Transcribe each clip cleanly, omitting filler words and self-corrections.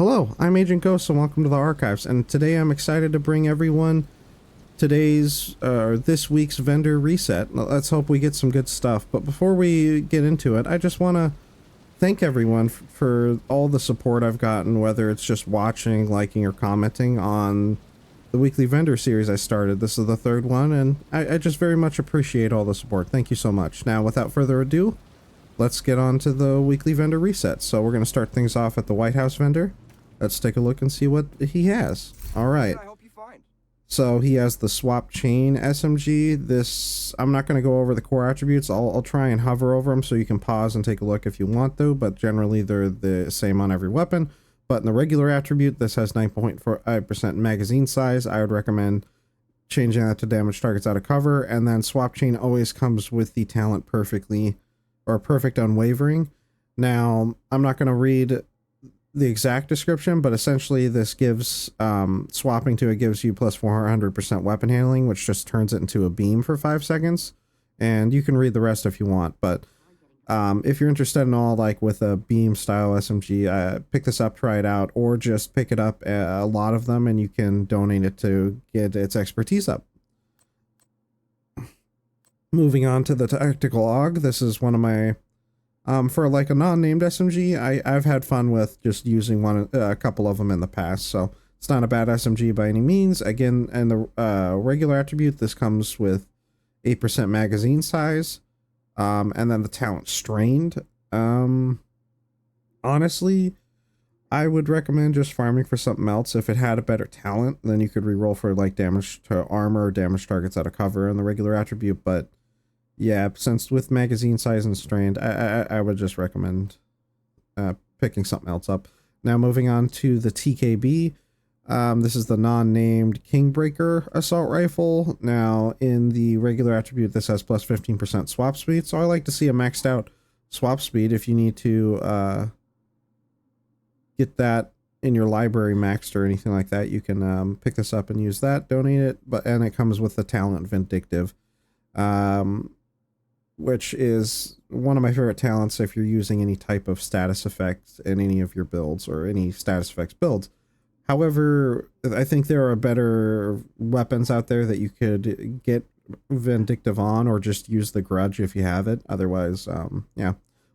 Hello, I'm Agent Ghost and welcome to the Archives, and today I'm excited to bring everyone this week's vendor reset. Let's hope we get some good stuff, but before we get into it, I just want to thank everyone for all the support I've gotten, whether it's just watching, liking, or commenting on the weekly vendor series I started. This is the third one, and I just very much appreciate all the support. Thank you so much. Now, without further ado, let's get on to the weekly vendor reset. So we're going to start things off at the White House vendor. Let's take a look and see what he has. All right. So he has the swap chain SMG. This, I'm not going to go over the core attributes. I'll try and hover over them so you can pause and take a look if you want to, but generally they're the same on every weapon. But in the regular attribute, this has 9.45% magazine size. I would recommend changing that to damage targets out of cover. And then swap chain always comes with the talent perfect unwavering. Now, I'm not going to read the exact description, but essentially this gives swapping to it gives you plus 400% weapon handling, which just turns it into a beam for 5 seconds. And you can read the rest if you want, but if you're interested in all, like with a beam style SMG, pick this up, try it out, or just pick it up, a lot of them, and you can donate it to get its expertise up. Moving on to the tactical AUG, this is one of my for like a non-named SMG, I've had fun with just using a couple of them in the past, so it's not a bad SMG by any means. Again, in the regular attribute, this comes with 8% magazine size, and then the talent strained. Honestly, I would recommend just farming for something else. If it had a better talent, then you could reroll for like damage to armor or damage targets out of cover in the regular attribute, but yeah, since with magazine size and strained, I would just recommend picking something else up. Now moving on to the TKB. This is the non-named Kingbreaker assault rifle. Now in the regular attribute, this has plus 15% swap speed. So I like to see a maxed out swap speed. If you need to get that in your library maxed or anything like that, you can pick this up and use that, donate it. And it comes with the talent Vindictive. Which is one of my favorite talents if you're using any type of status effects in any of your builds or any status effects builds. However, I think there are better weapons out there that you could get Vindictive on, or just use the Grudge if you have it. Otherwise, yeah,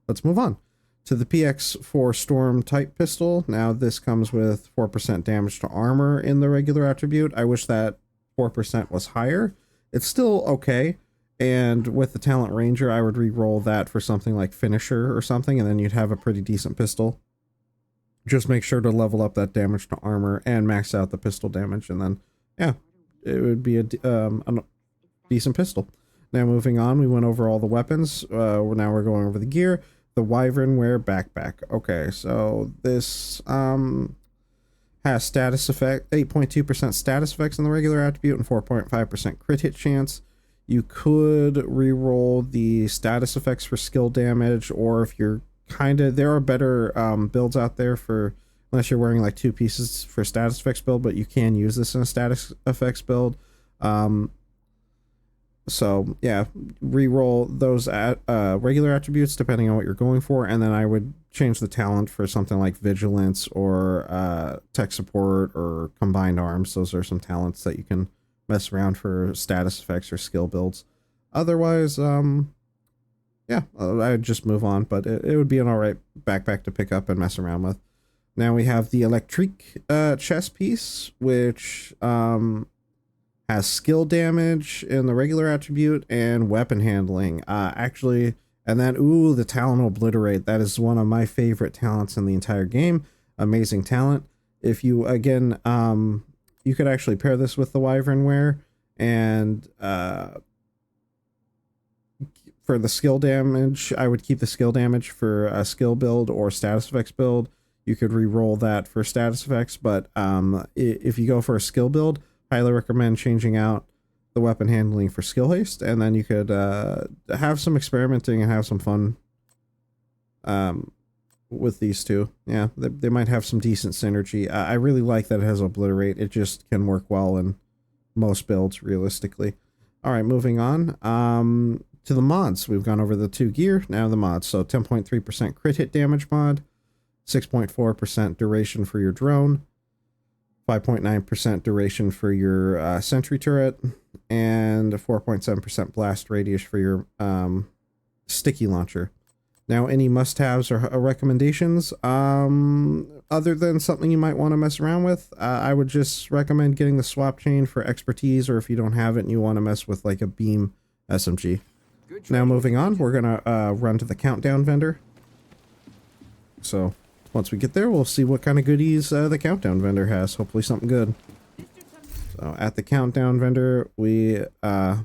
let's move on to the PX4 Storm type pistol. Now this comes with 4% damage to armor in the regular attribute. I wish that 4% was higher. It's still okay. And with the talent Ranger, I would re-roll that for something like Finisher or something, and then you'd have a pretty decent pistol. Just make sure to level up that damage to armor and max out the pistol damage, and then, yeah, it would be a decent pistol. Now moving on, we went over all the weapons. Now we're going over the gear. The Wyvernware Backpack. Okay, so this has status effect, 8.2% status effects in the regular attribute and 4.5% crit hit chance. You could re-roll the status effects for skill damage, or if you're there are better builds out there for, unless you're wearing like 2 pieces for status effects build, but you can use this in a status effects build. So yeah, re-roll those at regular attributes depending on what you're going for, and then I would change the talent for something like Vigilance or Tech Support or Combined Arms. Those are some talents that you can mess around for status effects or skill builds. Otherwise, yeah, I'd just move on, but it would be an alright backpack to pick up and mess around with. Now we have the Electric chest piece, which has skill damage in the regular attribute and weapon handling. Actually, and then, ooh, the talent Obliterate. That is one of my favorite talents in the entire game. Amazing talent. If you, again, you could actually pair this with the Wyvernware, and for the skill damage, I would keep the skill damage for a skill build or status effects build. You could re-roll that for status effects, but if you go for a skill build, highly recommend changing out the weapon handling for skill haste, and then you could have some experimenting and have some fun with these two. Yeah, they might have some decent synergy. I really like that it has Obliterate. It just can work well in most builds realistically. All right, moving on to the mods. We've gone over the 2 gear, now the mods. So 10.3% crit hit damage mod, 6.4% duration for your drone, 5.9% duration for your sentry turret, and 4.7% blast radius for your sticky launcher. Now, any must-haves or recommendations, other than something you might want to mess around with, I would just recommend getting the swap chain for expertise, or if you don't have it and you want to mess with like a beam SMG. Now, moving on, we're gonna run to the countdown vendor. So, once we get there, we'll see what kind of goodies the countdown vendor has. Hopefully something good. So, at the countdown vendor, we have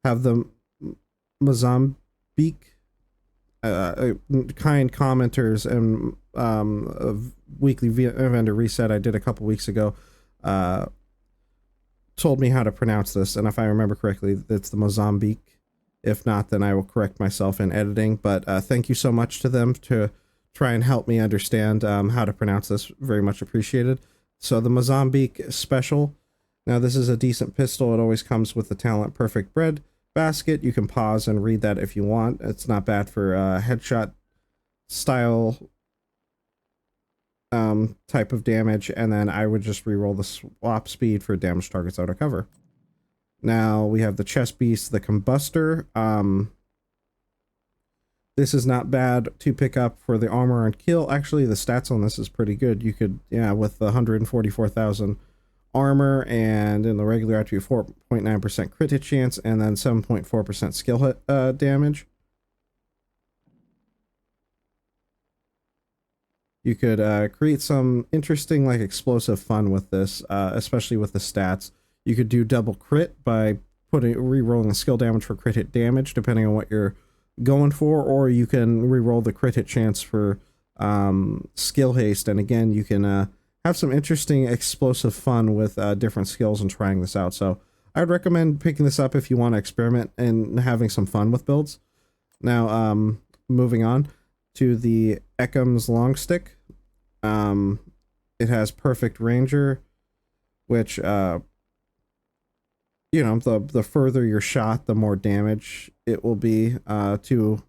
the Mozambique kind commenters and weekly vendor reset I did a couple weeks ago told me how to pronounce this, and if I remember correctly, it's the Mozambique. If not, then I will correct myself in editing, but thank you so much to them to try and help me understand how to pronounce this. Very much appreciated. So the Mozambique Special. Now, this is a decent pistol. It always comes with the Talent Perfect Bread basket. You can pause and read that if you want. It's not bad for headshot style type of damage, and then I would just reroll the swap speed for damage targets out of cover. Now we have the Chest Beast, the Combustor. This is not bad to pick up for the armor and kill. Actually, the stats on this is pretty good. You could, yeah, with the 144,000 armor and in the regular attribute 4.9% crit hit chance and then 7.4% skill hit damage. You could create some interesting like explosive fun with this, especially with the stats. You could do double crit by re-rolling the skill damage for crit hit damage depending on what you're going for, or you can re-roll the crit hit chance for skill haste, and again you can have some interesting explosive fun with different skills and trying this out. So I would recommend picking this up if you want to experiment and having some fun with builds. Now moving on to the Ekham's long stick. It has perfect ranger, which you know, the further your shot, the more damage it will be to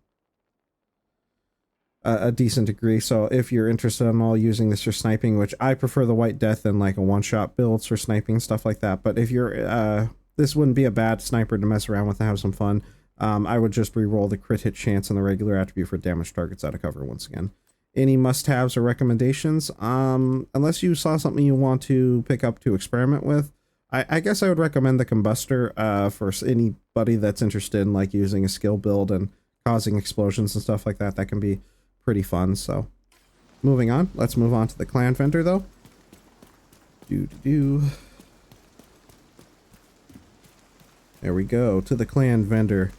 a decent degree. So if you're interested in all using this for sniping, which I prefer the White Death and like a one-shot builds for sniping, stuff like that. But if you're this wouldn't be a bad sniper to mess around with and have some fun. I would just re-roll the crit hit chance and the regular attribute for damage targets out of cover once again. Any must-haves or recommendations? Unless you saw something you want to pick up to experiment with, I guess I would recommend the Combustor for anybody that's interested in like using a skill build and causing explosions and stuff like that. That can be pretty fun. So moving on, let's move on to the clan vendor though. There we go, to the clan vendor.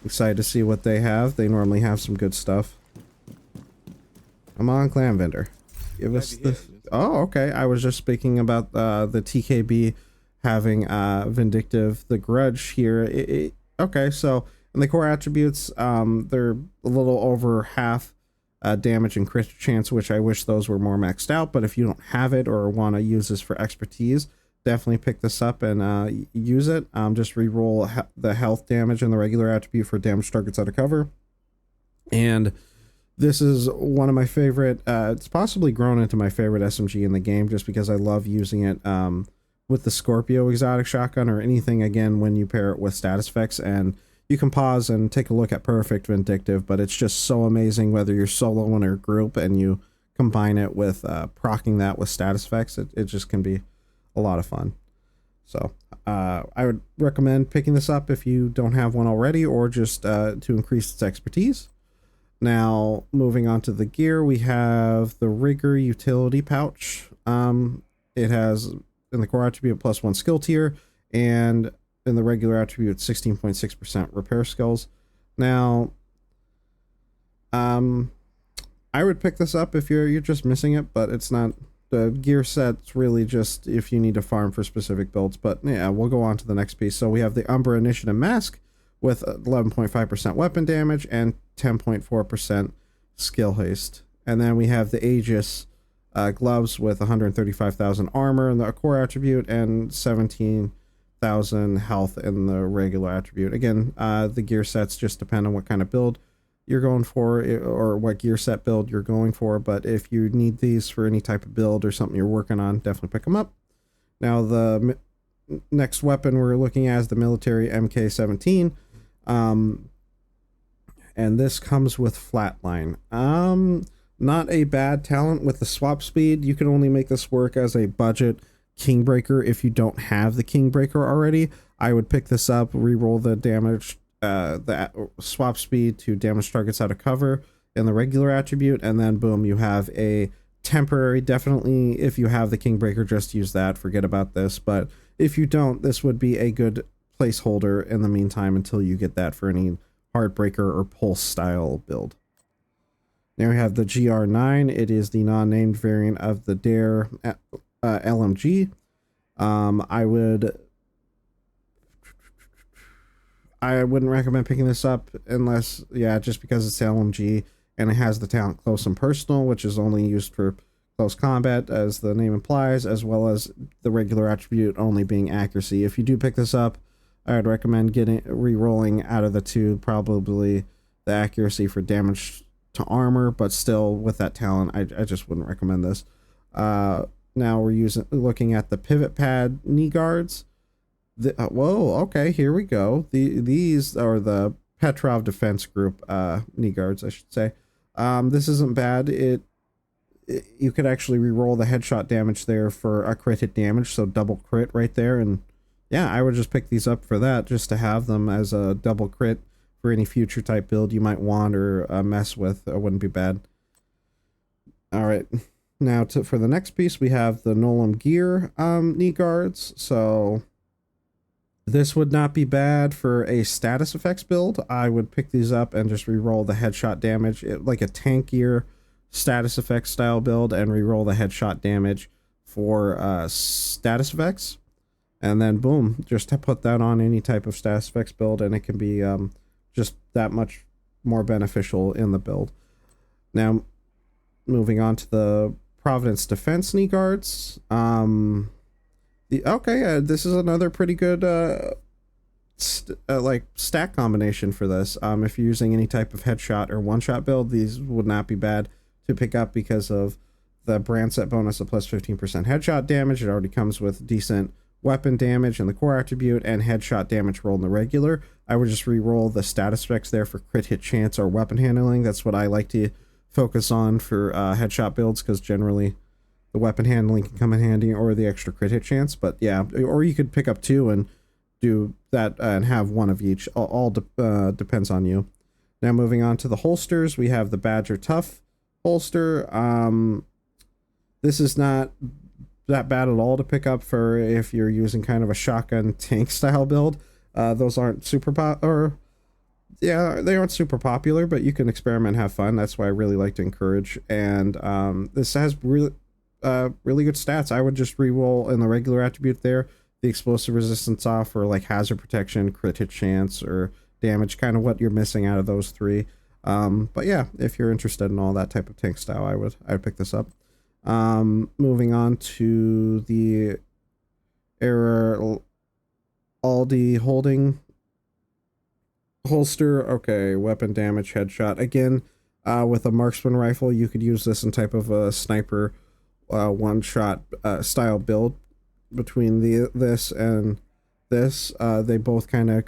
Excited to see what they have. They normally have some good stuff. Come on, clan vendor. Give us the... Oh, okay. I was just speaking about the TKB having Vindictive, the Grudge here. Okay, so in the core attributes, they're a little over half damage and crit chance, which I wish those were more maxed out. But if you don't have it or want to use this for expertise, definitely pick this up and use it. Just re-roll the health damage and the regular attribute for damage targets out of cover. And this is one of my favorite, it's possibly grown into my favorite SMG in the game just because I love using it with the Scorpio exotic shotgun or anything, again, when you pair it with status effects. And you can pause and take a look at Perfect Vindictive, but it's just so amazing whether you're solo in a group and you combine it with proccing that with status effects. It just can be a lot of fun. So I would recommend picking this up if you don't have one already, or just to increase its expertise. Now, moving on to the gear, we have the Rigger Utility Pouch. It has, in the core attribute, +1 skill tier, and in the regular attribute, 16.6% repair skills. Now, I would pick this up if you're just missing it, but it's not... The gear set's really just if you need to farm for specific builds. But yeah, we'll go on to the next piece. So we have the Umbra Initiative Mask with 11.5% weapon damage and 10.4% skill haste. And then we have the Aegis gloves with 135,000 armor in the core attribute and 17,000 health in the regular attribute. Again, the gear sets just depend on what kind of build you're going for, or what gear set build you're going for. But if you need these for any type of build or something you're working on, definitely pick them up. Now, the next weapon we're looking at is the military MK17. And this comes with flatline. Not a bad talent with the swap speed. You can only make this work as a budget Kingbreaker if you don't have the Kingbreaker already. I would pick this up, reroll the damage, the swap speed to damage targets out of cover in the regular attribute, and then boom, you have a temporary. Definitely, if you have the Kingbreaker, just use that. Forget about this. But if you don't, this would be a good placeholder in the meantime until you get that for any Heartbreaker or Pulse style build. Now we have the GR9. It is the non-named variant of the Dare LMG. I wouldn't recommend picking this up unless, yeah, just because it's LMG and it has the talent Close and Personal, which is only used for close combat, as the name implies, as well as the regular attribute only being accuracy. If you do pick this up, I would recommend re-rolling out of the two, probably the accuracy for damage to armor, but still with that talent, I just wouldn't recommend this. Now we're looking at the pivot pad knee guards. Whoa, okay, here we go. These are the Petrov Defense Group knee guards, I should say. This isn't bad. You could actually re-roll the headshot damage there for a crit hit damage, so double crit right there. And yeah, I would just pick these up for that, just to have them as a double crit for any future type build you might want or mess with. It wouldn't be bad. All right, now for the next piece, we have the Nolam Gear knee guards. So this would not be bad for a status effects build. I would pick these up and just re-roll the headshot damage, like a tankier status effects style build, and re-roll the headshot damage for status effects. And then boom, just to put that on any type of status effects build, and it can be just that much more beneficial in the build. Now, moving on to the Providence Defense knee guards. This is another pretty good like stack combination for this. If you're using any type of headshot or one-shot build, these would not be bad to pick up because of the brand set bonus of plus 15% headshot damage. It already comes with decent weapon damage in the core attribute and headshot damage rolled in the regular. I would just re-roll the status effects there for crit hit chance or weapon handling. That's what I like to focus on for headshot builds, because generally the weapon handling can come in handy, or the extra crit hit chance. But yeah, or you could pick up two and do that and have one of each. All depends on you. Now moving on to the holsters, we have the Badger Tough holster. This is not that bad at all to pick up for if you're using kind of a shotgun tank style build. Those aren't super they aren't super popular, but you can experiment and have fun. That's why I really like to encourage. And this has really good stats. I would just re-roll in the regular attribute there the explosive resistance off for like hazard protection, crit hit chance, or damage, kind of what you're missing out of those three. But yeah, if you're interested in all that type of tank style, I would pick this up. Moving on to the Era Aldi holding holster. Okay, weapon damage, headshot. Again, with a marksman rifle, you could use this in type of a sniper one-shot style build. Between this and this, they both kind of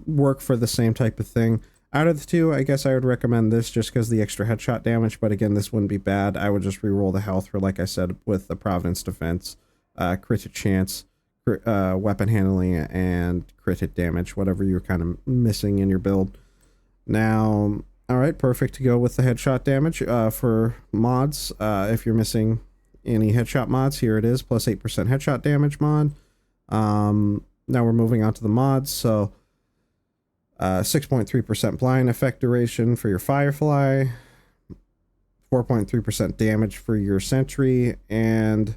work for the same type of thing. Out of the two, I guess I would recommend this just because the extra headshot damage, but again, this wouldn't be bad. I would just re-roll the health for, like I said, with the Providence Defense, crit hit chance, weapon handling, and crit hit damage, whatever you're kind of missing in your build. Now, all right, perfect to go with the headshot damage. For mods, if you're missing any headshot mods, here it is, plus 8% headshot damage mod. Now we're moving on to the mods. So 6.3% blind effect duration for your Firefly, 4.3% damage for your Sentry, and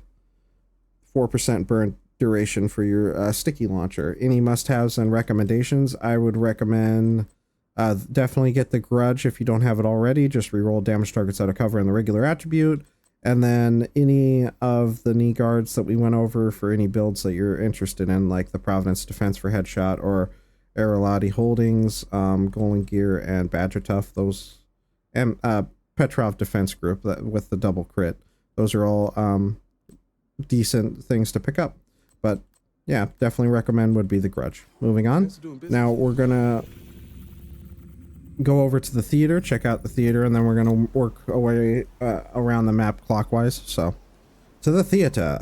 4% burn duration for your Sticky Launcher. Any must-haves and recommendations, I would recommend definitely get the Grudge if you don't have it already. Just reroll damage targets out of cover in the regular attribute. And then any of the knee guards that we went over for any builds that you're interested in, like the Providence Defense for headshot, or Aerolati Holdings, Golden Gear, and Badger Tough. Those, and Petrov Defense Group with the double crit. Those are all decent things to pick up. But yeah, definitely recommend would be the Grudge. Moving on. Now we're gonna go over to the theater, check out the theater, and then we're gonna work our way around the map clockwise. So, to the theater.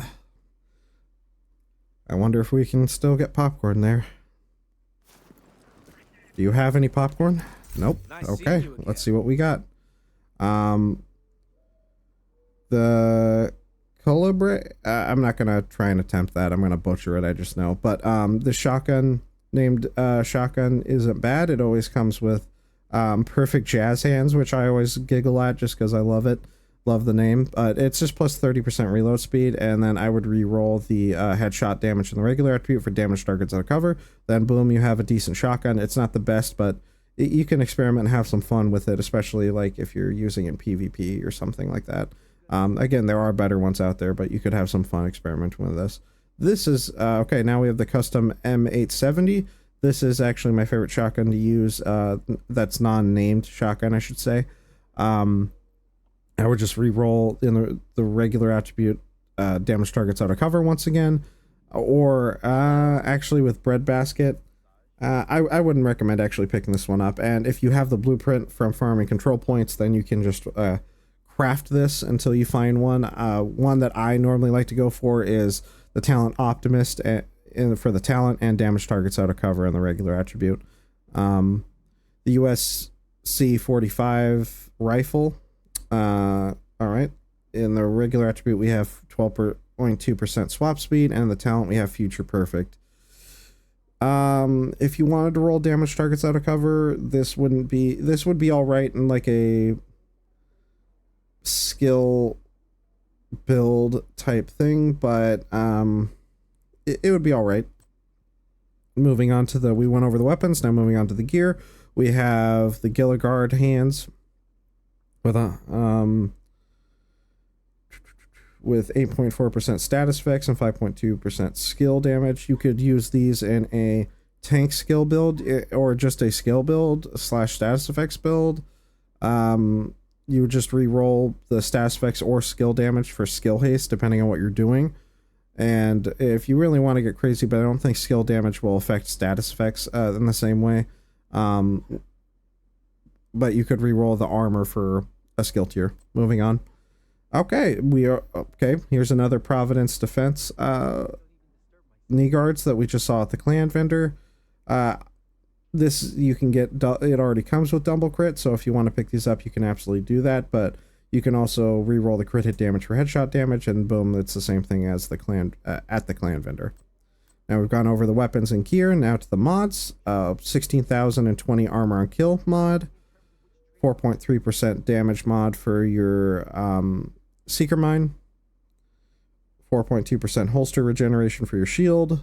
I wonder if we can still get popcorn there. Do you have any popcorn? Nope. Okay, let's see what we got. The Calibre, I'm not gonna try and attempt that. I'm gonna butcher it, I just know. But the shotgun named shotgun isn't bad. It always comes with perfect jazz hands, which I always giggle at just because I love it. Love the name. But it's just plus 30% reload speed, and then I would re-roll the headshot damage in the regular attribute for damage targets out of cover. Then boom, you have a decent shotgun. It's not the best, but you can experiment and have some fun with it, especially like if you're using it in PvP or something like that. Again, there are better ones out there, but you could have some fun experimenting with this. This is okay. Now we have the custom M870. This is actually my favorite shotgun to use. That's non-named shotgun, I should say. I would just re-roll in the regular attribute damage targets out of cover once again, or actually with Breadbasket. I wouldn't recommend actually picking this one up. And if you have the blueprint from farming control points, then you can just craft this until you find one. One that I normally like to go for is the Talent Optimist for the talent and damage targets out of cover in the regular attribute. The USC 45 rifle. All right. In the regular attribute, we have 12.2% swap speed, and in the talent, we have Future Perfect. If you wanted to roll damage targets out of cover, this would be all right in like a skill build type thing, but it would be all right. Moving on to we went over the weapons. Now moving on to the gear, we have the Gilligard hands with a with 8.4% status effects and 5.2% skill damage. You could use these in a tank skill build or just a skill build / status effects build. You would just re-roll the status effects or skill damage for skill haste depending on what you're doing. And if you really want to get crazy, but I don't think skill damage will affect status effects in the same way. But you could re-roll the armor for a skill tier. Moving on. Okay, here's another Providence Defense knee guards that we just saw at the clan vendor. This you can get, it already comes with double crit, so if you want to pick these up, you can absolutely do that, but you can also re-roll the crit hit damage for headshot damage, and boom, it's the same thing as the clan at the clan vendor. Now we've gone over the weapons and gear, now to the mods. 16,020 armor on kill mod, 4.3% damage mod for your Seeker Mine, 4.2% holster regeneration for your shield,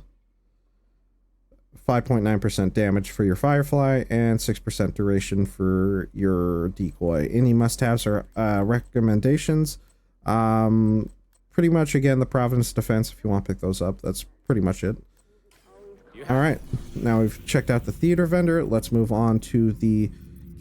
5.9% damage for your Firefly, and 6% duration for your decoy. Any must-haves or recommendations? Pretty much, again, the Providence Defense, if you want to pick those up. That's pretty much it. Alright, now we've checked out the theater vendor. Let's move on to the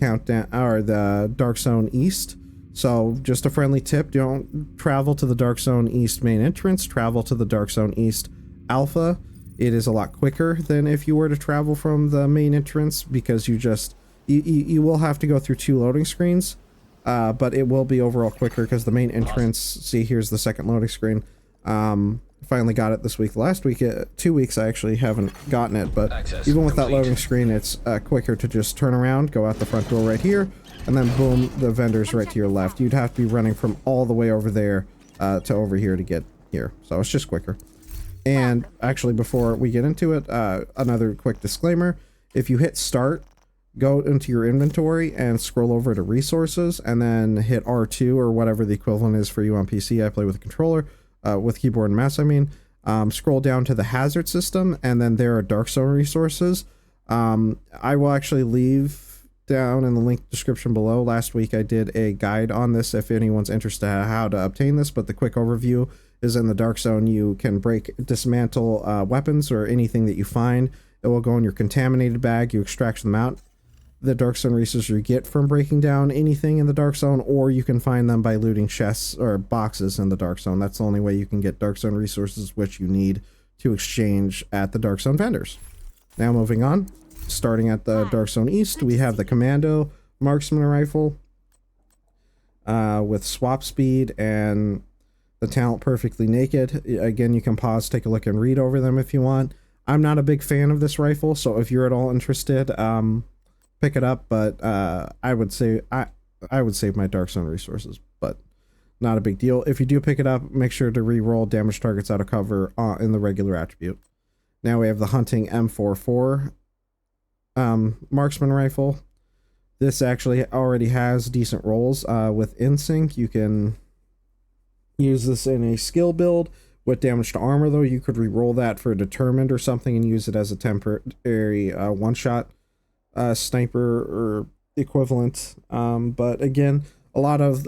countdown, or the Dark Zone East. So, just a friendly tip, don't travel to the Dark Zone East main entrance, travel to the Dark Zone East Alpha. It is a lot quicker than if you were to travel from the main entrance, because you will have to go through 2 loading screens, but it will be overall quicker because the main entrance, see, here's the second loading screen. Finally got it this week. Last week, 2 weeks, I actually haven't gotten it, but even with that loading screen, it's quicker to just turn around, go out the front door right here, and then boom, the vendor's right to your left. You'd have to be running from all the way over there to over here to get here, so it's just quicker. And actually, before we get into it, another quick disclaimer. If you hit start, go into your inventory and scroll over to resources, and then hit R2 or whatever the equivalent is for you on PC. I play with a controller, with keyboard and mouse, I mean. Scroll down to the hazard system, and then there are Dark Zone resources. I will actually leave down in the link description below. Last week I did a guide on this if anyone's interested in how to obtain this, but the quick overview is in the Dark Zone. You can dismantle weapons or anything that you find. It will go in your contaminated bag. You extract them out. The Dark Zone resources you get from breaking down anything in the Dark Zone, or you can find them by looting chests or boxes in the Dark Zone. That's the only way you can get Dark Zone resources, which you need to exchange at the Dark Zone vendors. Now moving on, starting at the Dark Zone East, we have the Commando Marksman Rifle with swap speed and the talent Perfectly Naked. Again, you can pause, take a look, and read over them if you want. I'm not a big fan of this rifle, so if you're at all interested, pick it up, but I would say I would save my Dark Zone resources, but not a big deal. If you do pick it up, make sure to re-roll damage targets out of cover in the regular attribute. Now we have the Hunting M44 Marksman Rifle. This actually already has decent rolls with InSync. You can use this in a skill build with damage to armor, though. You could re-roll that for a Determined or something and use it as a temporary one-shot sniper or equivalent. But again, a lot of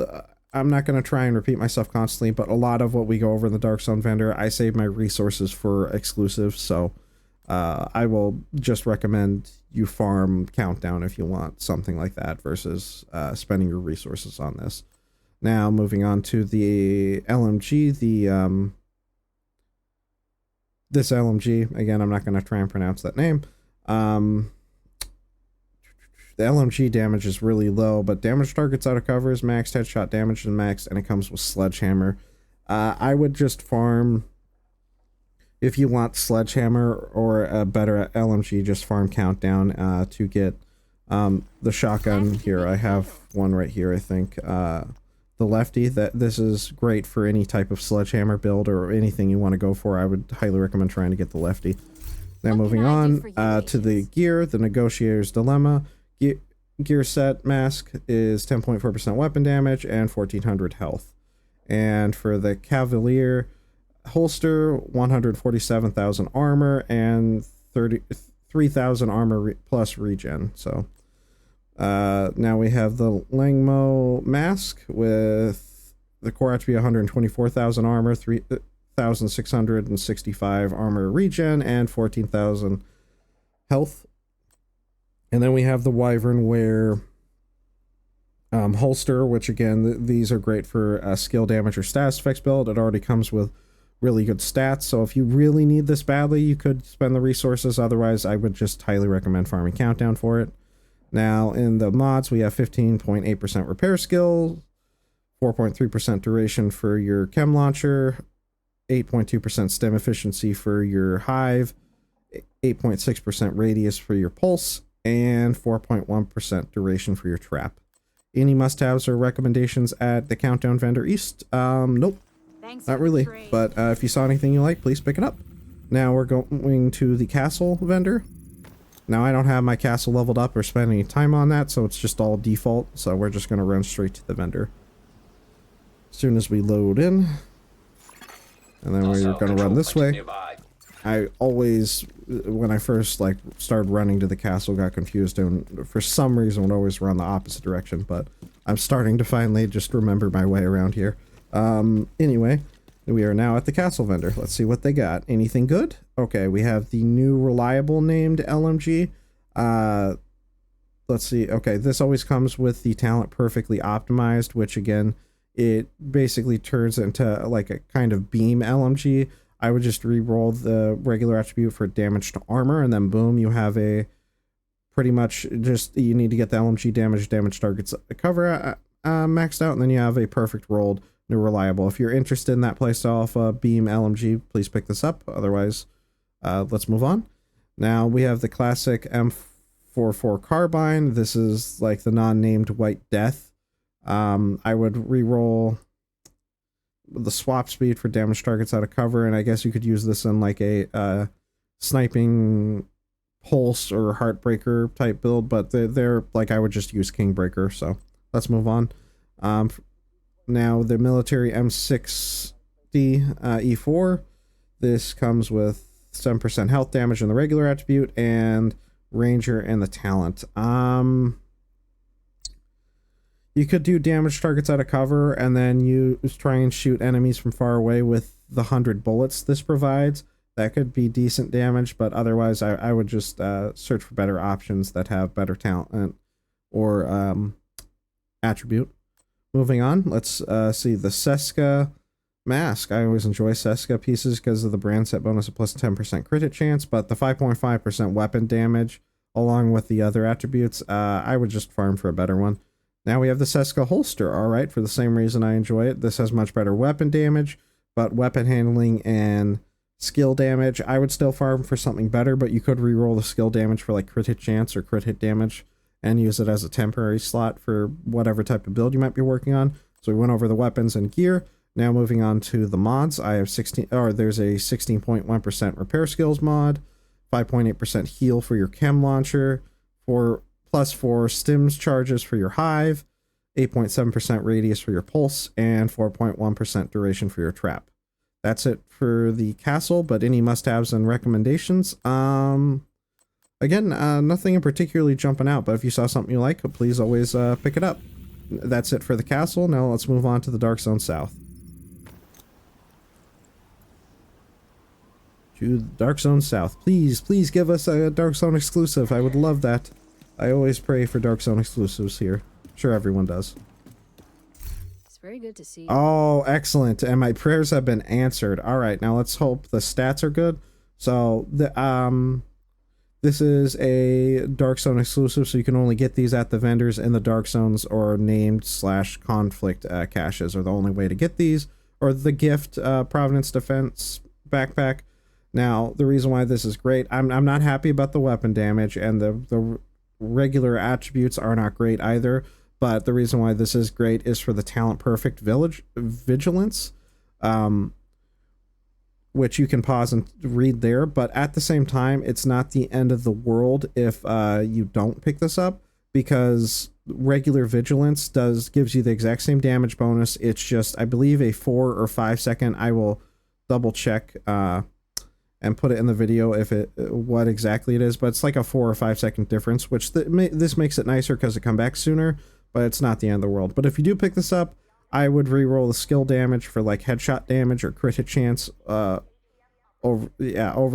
I'm not going to try and repeat myself constantly, but a lot of what we go over in the Dark Zone vendor, I save my resources for exclusives, so I will just recommend you farm Countdown if you want something like that versus spending your resources on this. Now moving on to the LMG, this LMG, again, I'm not going to try and pronounce that name. The LMG damage is really low, but damage targets out of cover is maxed, headshot damage is maxed, and it comes with Sledgehammer. I would just farm, if you want Sledgehammer or a better LMG, just farm Countdown to get the shotgun here. I have one right here, I think. The Lefty, this is great for any type of Sledgehammer build or anything you want to go for. I would highly recommend trying to get the Lefty. Now moving on to the gear, the Negotiator's Dilemma. Gear set mask is 10.4% weapon damage and 1400 health. And for the Cavalier holster, 147,000 armor and 33,000 armor plus regen. So now we have the Langmo mask with the core attribute 124,000 armor, 3,665 armor regen, and 14,000 health. And then we have the Wyvern Wear holster, which again, these are great for skill damage or status effects build. It already comes with really good stats, so if you really need this badly, you could spend the resources. Otherwise, I would just highly recommend farming Countdown for it. Now, in the mods, we have 15.8% repair skill, 4.3% duration for your chem launcher, 8.2% stem efficiency for your hive, 8.6% radius for your pulse, and 4.1% duration for your trap. Any must-haves or recommendations at the Countdown vendor East? Nope, not really. But if you saw anything you like, please pick it up. Now we're going to the castle vendor. Now I don't have my castle leveled up or spend any time on that, so it's just all default. So we're just going to run straight to the vendor. As soon as we load in, and then we're going to run this way. I always, when I first started running to the castle, got confused and for some reason would always run the opposite direction, but I'm starting to finally just remember my way around here. Anyway, we are now at the castle vendor. Let's see what they got. Anything good? Okay, we have the new reliable named LMG. Let's see. Okay, this always comes with the talent Perfectly Optimized, which again, it basically turns into like a kind of beam LMG. I would just re-roll the regular attribute for damage to armor, and then boom, you have a pretty much just, you need to get the LMG damage targets cover maxed out, and then you have a perfect rolled new reliable. If you're interested in that playstyle of beam LMG, please pick this up. Otherwise, let's move on. Now we have the classic M44 carbine. This is like the non-named White Death. I would re-roll the swap speed for damage targets out of cover, and I guess you could use this in like a sniping pulse or heartbreaker type build, but they're like, I would just use Kingbreaker. So let's move on. Now the military M60 E4. This comes with 7% health damage in the regular attribute and ranger and the talent. You could do damage targets out of cover and then you try and shoot enemies from far away with the 100 bullets this provides. That could be decent damage, but otherwise I would just search for better options that have better talent or attribute. Moving on, let's see the Seska mask. I always enjoy Seska pieces because of the brand set bonus of plus 10% crit hit chance, but the 5.5% weapon damage along with the other attributes, I would just farm for a better one. Now we have the Seska holster, alright, for the same reason I enjoy it. This has much better weapon damage, but weapon handling and skill damage, I would still farm for something better, but you could reroll the skill damage for like crit hit chance or crit hit damage and use it as a temporary slot for whatever type of build you might be working on. So we went over the weapons and gear. Now moving on to the mods, I have there's a 16.1% repair skills mod, 5.8% heal for your chem launcher, +4 stims charges for your hive, 8.7% radius for your pulse, and 4.1% duration for your trap. That's it for the castle, but any must-haves and recommendations? Again, nothing particularly jumping out, but if you saw something you like, please always pick it up. That's it for the castle. Now let's move on to the Dark Zone South. To Dark Zone South. Please give us a Dark Zone exclusive. I would love that. I always pray for Dark Zone exclusives here. Sure, everyone does. It's very good to see. Oh, excellent. And my prayers have been answered. All right, now let's hope the stats are good. So, this is a Dark Zone exclusive, so you can only get these at the vendors in the Dark Zones or named/conflict caches are the only way to get these. Or the gift Providence Defense backpack. Now, the reason why this is great, I'm not happy about the weapon damage, and the regular attributes are not great either, but the reason why this is great is for the Talent Perfect Vigilance, which you can pause and read there, but at the same time, it's not the end of the world if you don't pick this up, because regular Vigilance gives you the exact same damage bonus. It's just, I believe, a 4 or 5 second. I will double check and put it in the video what exactly it is, but it's like a 4 or 5 second difference, which this makes it nicer because it come back sooner, but it's not the end of the world. But if you do pick this up, I would reroll the skill damage for like headshot damage or crit hit chance over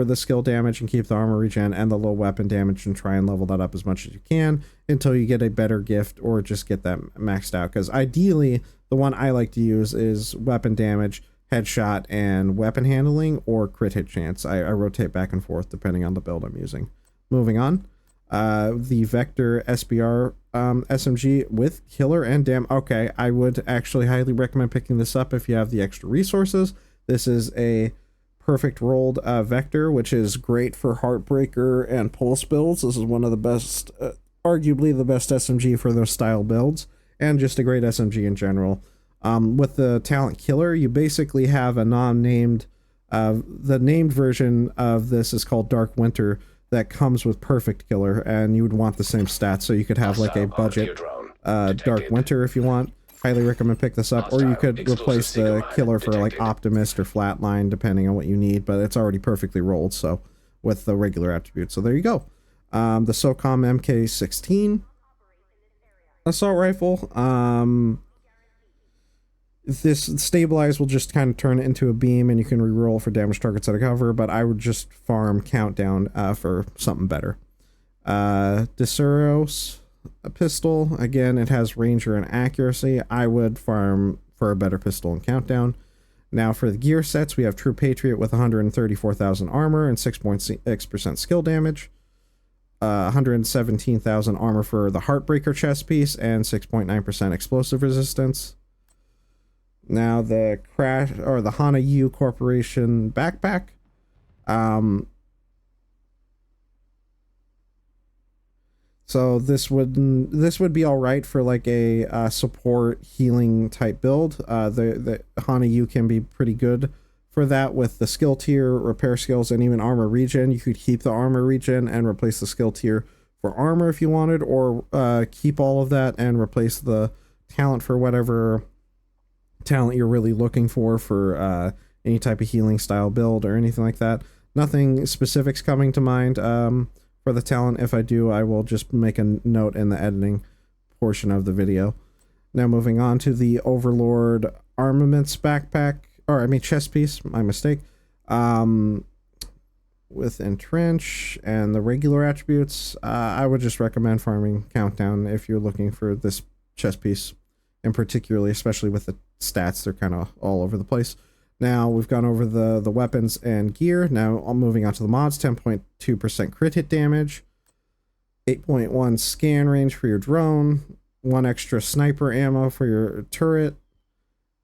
the skill damage, and keep the armor regen and the low weapon damage and try and level that up as much as you can until you get a better gift or just get that maxed out, because ideally the one I like to use is weapon damage, headshot, and weapon handling, or crit hit chance. I rotate back and forth depending on the build I'm using. Moving on, the Vector SBR SMG with killer and okay, I would actually highly recommend picking this up if you have the extra resources. This is a perfect rolled Vector, which is great for Heartbreaker and Pulse builds. This is one of the best, arguably the best SMG for those style builds, and just a great SMG in general. With the Talent Killer, you basically have a non-named, the named version of this is called Dark Winter, that comes with Perfect Killer, and you would want the same stats, so you could have like a budget Dark Winter if you want. Highly recommend pick this up, or you could replace the Killer for like Optimist or Flatline, depending on what you need, but it's already perfectly rolled, so with the regular attributes. So there you go. The SOCOM MK16 assault rifle. This stabilize will just kind of turn it into a beam, and you can reroll for damage targets out of cover, but I would just farm Countdown for something better. Deseros pistol, again, it has ranger and accuracy. I would farm for a better pistol and Countdown. For the gear sets, we have True Patriot with 134,000 armor and 6.6% skill damage. 117,000 armor for the Heartbreaker chest piece and 6.9% explosive resistance. Now the the Hana U Corporation backpack. So this would be all right for like a support healing type build. The Hana U can be pretty good for that with the skill tier, repair skills, and even armor regen. You could keep the armor regen and replace the skill tier for armor if you wanted, or keep all of that and replace the talent for whatever talent you're really looking for any type of healing style build or anything like that. Nothing specifics coming to mind for the talent. If I do, I will just make a note in the editing portion of the video. Now moving on to the Overlord Armaments backpack, or I mean chest piece, my mistake. with Entrench and the regular attributes, I would just recommend farming Countdown if you're looking for this chest piece, and particularly, especially with the stats, they're kind of all over the place. Now, we've gone over the weapons and gear. Now, I'm moving on to the mods. 10.2% crit hit damage, 8.1 scan range for your drone, 1 extra sniper ammo for your turret,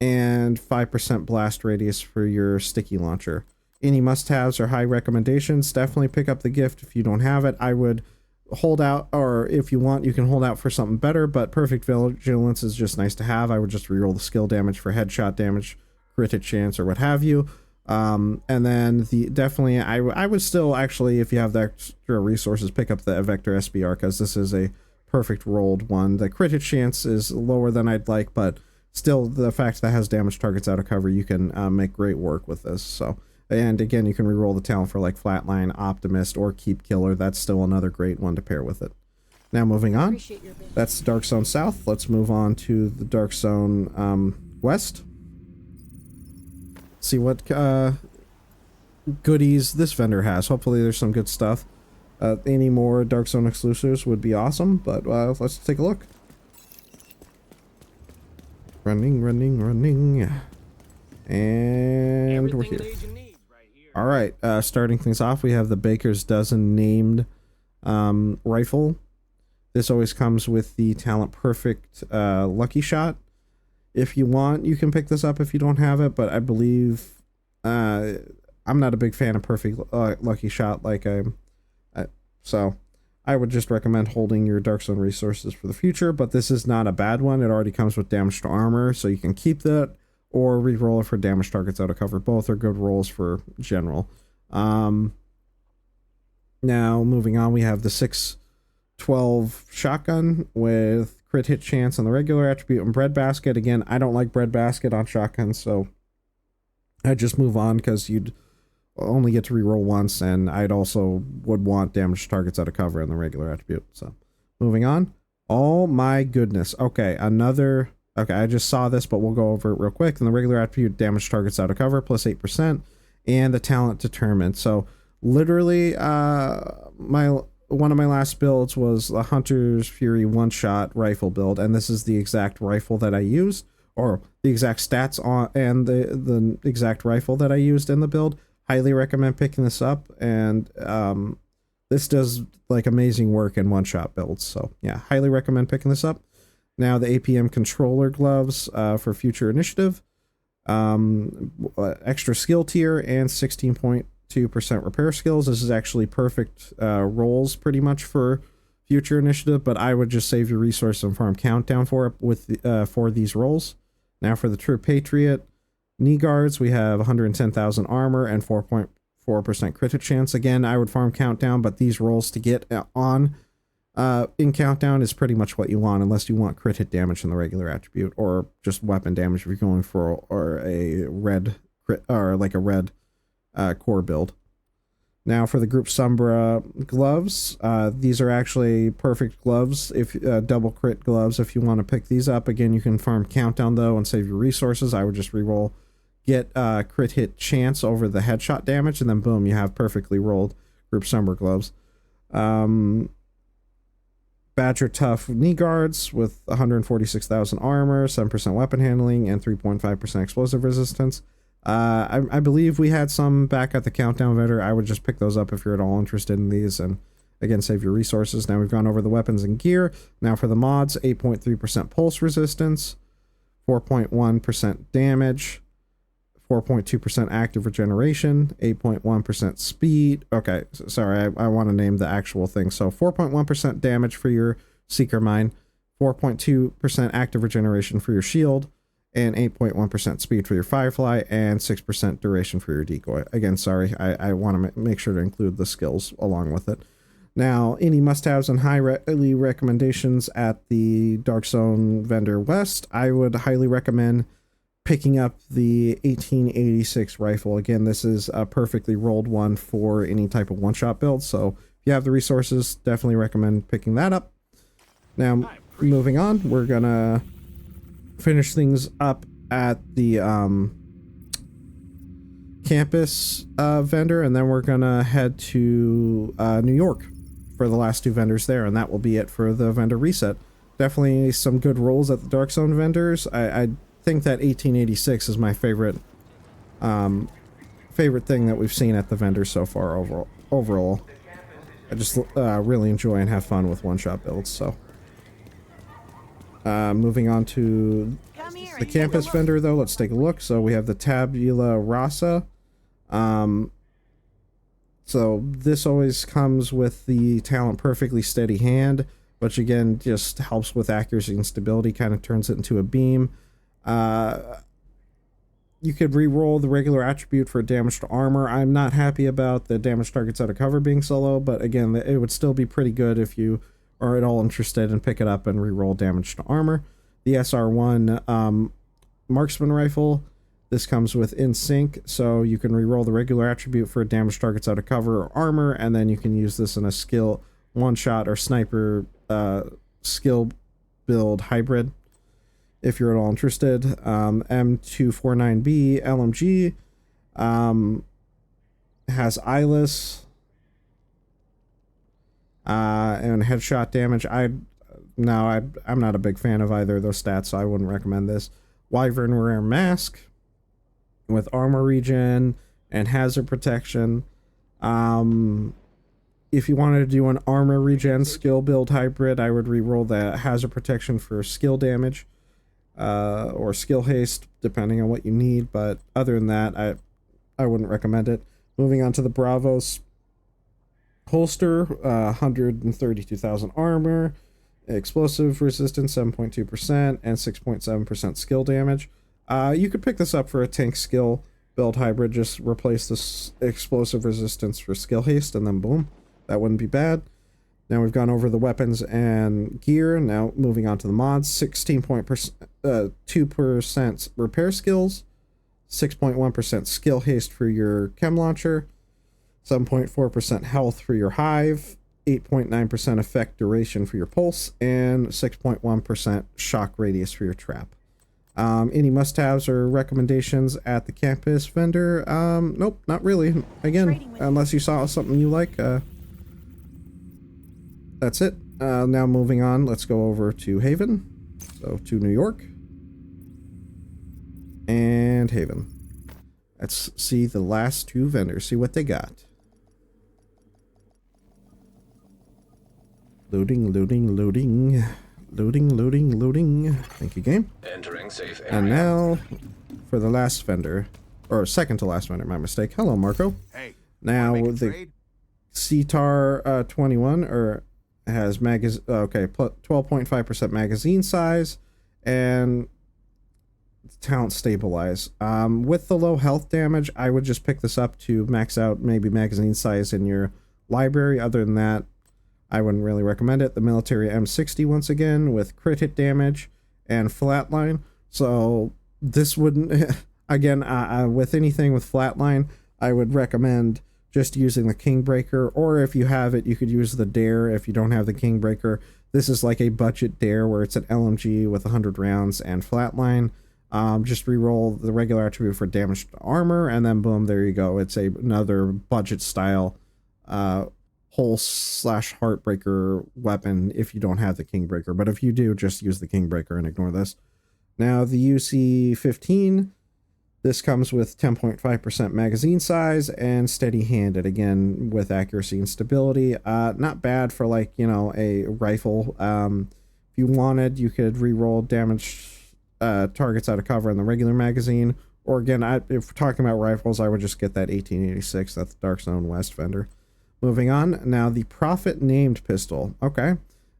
and 5% blast radius for your sticky launcher. Any must-haves or high recommendations, definitely pick up the gift if you don't have it. I would hold out, or if you want, you can hold out for something better, but perfect vigilance is just nice to have. I would just reroll the skill damage for headshot damage, crit hit chance, or what have you. And then definitely I would still actually, if you have the extra resources, pick up the Vector SBR, because this is a perfect rolled one. The crit hit chance is lower than I'd like, but still the fact that it has damage targets out of cover, you can make great work with this. So, and again, you can reroll the talent for like Flatline, Optimist, or Keep Killer. That's still another great one to pair with it. Now moving on, that's Dark Zone South. Let's move on to the Dark Zone West. See what goodies this vendor has. Hopefully there's some good stuff. Any more Dark Zone exclusives would be awesome, but let's take a look. Running. And we're here. Alright, starting things off, we have the Baker's Dozen named rifle. This always comes with the Talent Perfect Lucky Shot. If you want, you can pick this up if you don't have it, but I believe I'm not a big fan of Perfect Lucky Shot, so I would just recommend holding your Dark Zone resources for the future, but this is not a bad one. It already comes with damage to armor, so you can keep that or re-roll it for damage targets out of cover. Both are good rolls for general. Now moving on, we have the 612 shotgun with crit hit chance on the regular attribute and breadbasket. Again, I don't like breadbasket on shotguns, so I just move on because you'd only get to reroll once, and I'd also would want damage targets out of cover in the regular attribute. So moving on. Oh my goodness. Okay, okay, I just saw this, but we'll go over it real quick. In the regular attribute, damage targets out of cover plus 8%, and the talent determined. So literally, one of my last builds was the Hunter's Fury one-shot rifle build, and this is the exact rifle that I used, or the exact stats on, and the exact rifle that I used in the build. Highly recommend picking this up, and this does like amazing work in one-shot builds. So yeah, highly recommend picking this up. Now the APM controller gloves for future initiative, extra skill tier, and 16.2% repair skills. This is actually perfect rolls pretty much for future initiative, but I would just save your resource and farm Countdown for it with for these rolls. Now for the True Patriot knee guards, we have 110,000 armor and 4.4% crit hit chance. Again, I would farm Countdown, but these rolls to get on in Countdown is pretty much what you want, unless you want crit hit damage in the regular attribute, or just weapon damage if you're going for a red crit, or like a red core build. Now for the Group Sombra gloves, these are actually perfect gloves, if double crit gloves if you want to pick these up. Again, you can farm Countdown though and save your resources. I would just reroll, get crit hit chance over the headshot damage, and then boom, you have perfectly rolled Group Sombra gloves. Badger Tough knee guards with 146,000 armor, 7% weapon handling, and 3.5% explosive resistance. I believe we had some back at the Countdown vendor. I would just pick those up if you're at all interested in these, and again, save your resources. Now we've gone over the weapons and gear. Now for the mods, 8.3% pulse resistance, 4.1% damage, 4.2% active regeneration, 8.1% speed. Okay, sorry, I want to name the actual thing. So 4.1% damage for your Seeker Mine, 4.2% active regeneration for your shield, and 8.1% speed for your Firefly, and 6% duration for your decoy. Again, sorry, I want to make sure to include the skills along with it. Now, any must-haves and highly recommendations at the Dark Zone vendor West, I would highly recommend picking up the 1886 rifle. Again, this is a perfectly rolled one for any type of one-shot build, so if you have the resources, definitely recommend picking that up. Now, moving on, we're gonna finish things up at the campus vendor, and then we're gonna head to New York for the last two vendors there, and that will be it for the vendor reset. Definitely some good rolls at the Dark Zone vendors. I think that 1886 is my favorite favorite thing that we've seen at the vendors so far overall. I just really enjoy and have fun with one-shot builds. So moving on to the campus vendor, though, let's take a look. So we have the Tabula Rasa. So this always comes with the talent Perfectly Steady Hand, which again just helps with accuracy and stability, kind of turns it into a beam. You could re-roll the regular attribute for damage to armor. I'm not happy about the damage targets out of cover being solo, but again, it would still be pretty good if you are at all interested in pick it up and re-roll damage to armor. The SR1 marksman rifle, this comes with in sync, so you can re-roll the regular attribute for damage targets out of cover or armor, and then you can use this in a skill one-shot or sniper skill build hybrid if you're at all interested. M249B LMG has eyeless and headshot damage. I'm not a big fan of either of those stats, so I wouldn't recommend this. Wyvern Rare Mask with armor regen and hazard protection. If you wanted to do an armor regen skill build hybrid, I would re-roll the hazard protection for skill damage or skill haste, depending on what you need. But other than that, I wouldn't recommend it. Moving on to the Bravos holster, 132,000 armor, explosive resistance 7.2%, and 6.7% skill damage. You could pick this up for a tank skill build hybrid. Just replace this explosive resistance for skill haste, and then boom, that wouldn't be bad. Now we've gone over the weapons and gear. Now moving on to the mods. 16.2% repair skills, 6.1% skill haste for your chem launcher, 7.4% health for your hive, 8.9% effect duration for your pulse, and 6.1% shock radius for your trap. Any must-haves or recommendations at the campus vendor? Nope, not really. Again, unless you saw something you like, that's it. Now moving on, let's go over to Haven. So to New York and Haven. Let's see the last two vendors, see what they got. Loading. Thank you, game. Entering safe area. And now for the last vendor, or second to last vendor, my mistake. Hello, Marco. Hey. Now with the CTAR 21, or has 12.5% magazine size and talent stabilize. With the low health damage, I would just pick this up to max out maybe magazine size in your library. Other than that, I wouldn't really recommend it. The military M60 once again with crit hit damage and flatline. So this wouldn't again with anything with flatline, I would recommend just using the Kingbreaker, or if you have it, you could use the Dare. If you don't have the Kingbreaker, this is like a budget Dare where it's an LMG with 100 rounds and flatline. Just re-roll the regular attribute for damage to armor, and then boom, there you go. It's another budget style Hull/Heartbreaker weapon if you don't have the Kingbreaker. But if you do, just use the Kingbreaker and ignore this. Now the UC-15, this comes with 10.5% magazine size and steady-handed, again with accuracy and stability. Not bad for, like, you know, a rifle. If you wanted, you could re-roll damage targets out of cover in the regular magazine. Or again, if we're talking about rifles, I would just get that 1886. That's the Dark Zone West vendor. Moving on, now the Prophet named pistol. Okay,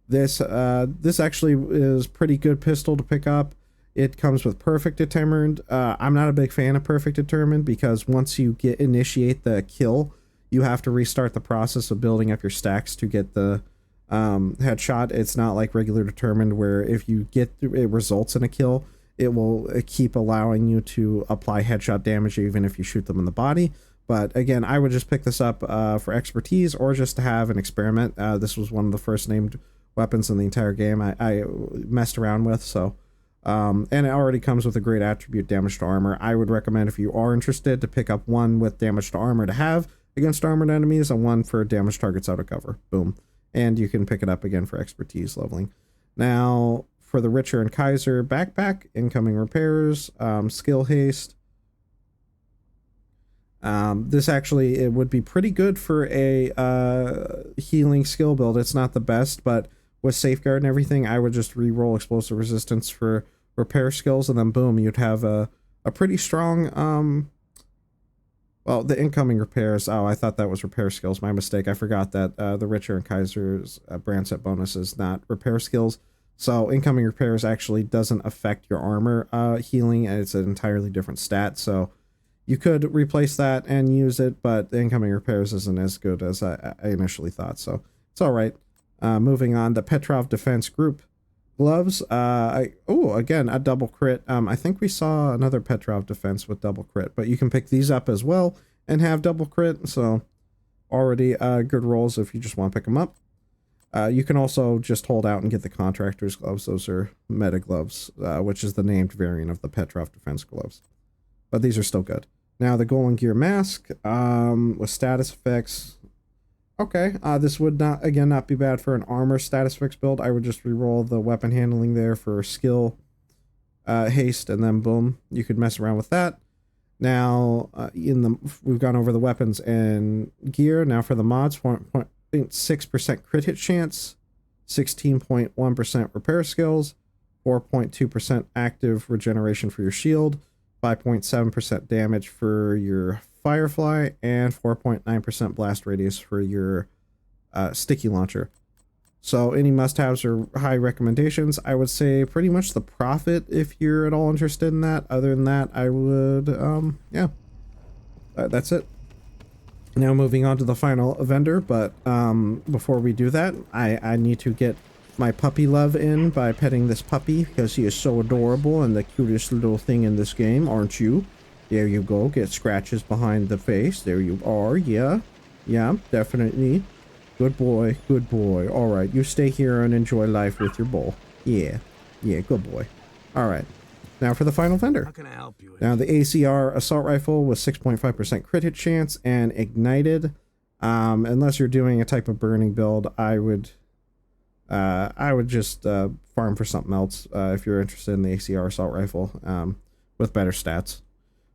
this actually is pretty good pistol to pick up. It comes with Perfect Determined. I'm not a big fan of Perfect Determined because once you initiate the kill, you have to restart the process of building up your stacks to get the headshot. It's not like regular Determined where if you get it results in a kill, it will keep allowing you to apply headshot damage even if you shoot them in the body. But again, I would just pick this up for expertise or just to have an experiment. This was one of the first named weapons in the entire game I messed around with, so And it already comes with a great attribute, damage to armor. I would recommend, if you are interested, to pick up one with damage to armor to have against armored enemies and one for damage targets out of cover. Boom. And you can pick it up again for expertise leveling. Now, for the Richter and Kaiser backpack, incoming repairs, skill haste. This actually, it would be pretty good for a healing skill build. It's not the best, but with safeguard and everything, I would just re-roll explosive resistance for repair skills, and then boom, you'd have a pretty strong, well, the incoming repairs. Oh, I thought that was repair skills. My mistake. I forgot that the Richter and Kaiser's brand set bonus is not repair skills. So incoming repairs actually doesn't affect your armor healing, and it's an entirely different stat. So you could replace that and use it, but the incoming repairs isn't as good as I initially thought. So it's all right. Moving on, the Petrov Defense Group gloves. Again, a double crit. I think we saw another Petrov Defense with double crit, but you can pick these up as well and have double crit. So already good rolls if you just want to pick them up. You can also just hold out and get the Contractor's gloves. Those are meta gloves, which is the named variant of the Petrov Defense gloves. But these are still good. Now the Golem Gear Mask with status effects. Okay, this would not be bad for an armor status effects build. I would just reroll the weapon handling there for skill haste, and then boom, you could mess around with that. Now, we've gone over the weapons and gear. Now for the mods, 0.6% crit hit chance, 16.1% repair skills, 4.2% active regeneration for your shield, 5.7% damage for your Firefly, and 4.9% blast radius for your sticky launcher. So any must-haves or high recommendations, I would say pretty much the Prophet if you're at all interested in that. Other than that, I would, yeah, that's it. Now moving on to the final vendor, but before we do that, I need to get my puppy love in by petting this puppy because he is so adorable and the cutest little thing in this game, aren't you? There you go. Get scratches behind the face. There you are. Yeah. Yeah, definitely. Good boy. Good boy. All right. You stay here and enjoy life with your bowl. Yeah. Yeah, good boy. All right. Now for the final vendor. How can I help you? Now the ACR assault rifle with 6.5% crit hit chance and ignited. Unless you're doing a type of burning build, I would just farm for something else if you're interested in the ACR assault rifle with better stats.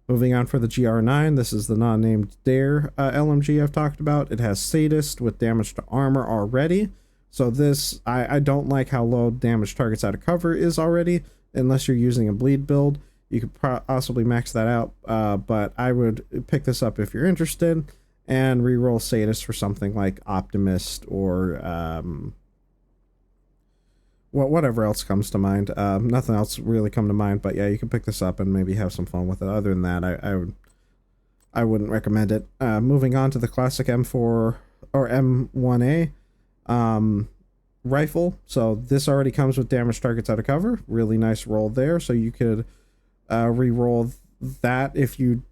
Moving on for the GR9, this is the non-named Dare LMG I've talked about. It has Sadist with damage to armor already. So this, I don't like how low damage targets out of cover is already, unless you're using a bleed build. You could possibly max that out, but I would pick this up if you're interested and reroll Sadist for something like Optimist or whatever else comes to mind. Nothing else really come to mind, but yeah, you can pick this up and maybe have some fun with it. Other than that, I wouldn't recommend it. Moving on to the classic M4 or M1A rifle. So this already comes with damage targets out of cover. Really nice roll there. So you could re-roll that if you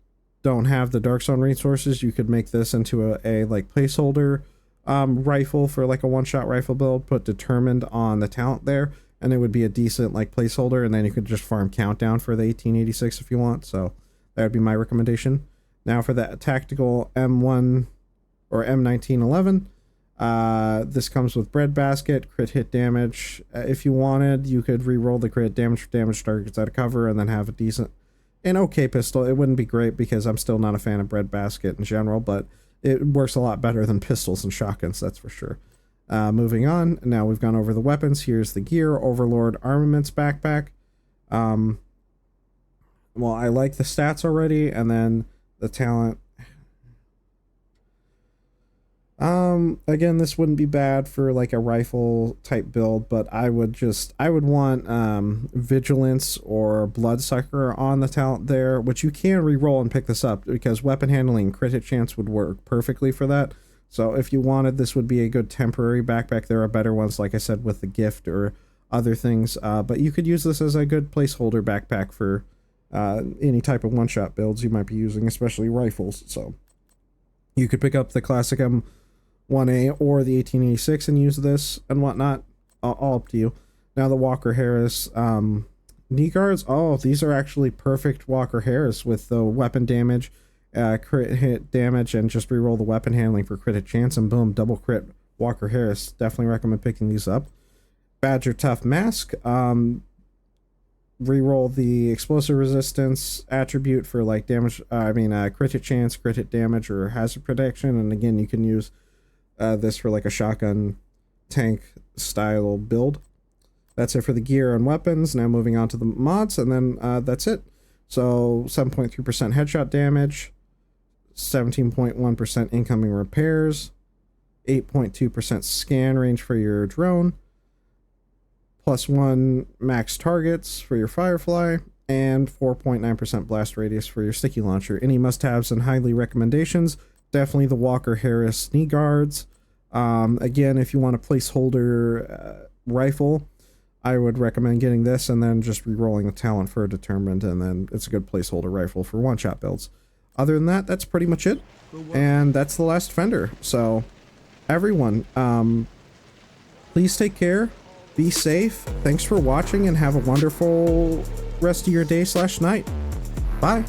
don't have the Dark Zone resources. You could make this into a like placeholder rifle for like a one-shot rifle build, put Determined on the talent there, and it would be a decent like placeholder, and then you could just farm Countdown for the 1886 if you want. So that would be my recommendation. Now for the tactical M1 or M1911, this comes with Breadbasket, crit hit damage. If you wanted, you could re-roll the crit damage for damage targets out of cover and then have a decent, an okay pistol. It wouldn't be great because I'm still not a fan of Breadbasket in general, but it works a lot better than pistols and shotguns, that's for sure. Moving on, now we've gone over the weapons. Here's the gear. Overlord Armaments Backpack. Well, I like the stats already, and then the talent. Again, this wouldn't be bad for like a rifle type build, but I would want Vigilance or Bloodsucker on the talent there, which you can re-roll and pick this up because weapon handling and crit hit chance would work perfectly for that. So if you wanted, this would be a good temporary backpack. There are better ones, like I said, with the gift or other things, but you could use this as a good placeholder backpack for any type of one-shot builds you might be using, especially rifles. So you could pick up the classic M1A or the 1886 and use this and whatnot. All up to you. Now the Walker Harris Knee guards, oh, these are actually perfect Walker Harris with the weapon damage, crit hit damage, and just reroll the weapon handling for crit hit chance, and boom, double crit Walker Harris. Definitely recommend picking these up. Badger Tough Mask, reroll the explosive resistance attribute for like damage, crit hit chance, crit hit damage, or hazard protection, and again, you can use this for like a shotgun tank style build. That's it for the gear and weapons. Now moving on to the mods, and then that's it. So 7.3% headshot damage, 17.1% incoming repairs, 8.2% scan range for your drone, +1 max targets for your Firefly, and 4.9% blast radius for your sticky launcher. Any must-haves and highly recommendations, definitely the Walker Harris knee guards. Again, if you want a placeholder rifle, I would recommend getting this and then just re-rolling the talent for a determined, and then it's a good placeholder rifle for one-shot builds. Other than that, that's pretty much it, and that's the last Fender. So everyone, please take care, be safe, thanks for watching, and have a wonderful rest of your day/night. Bye.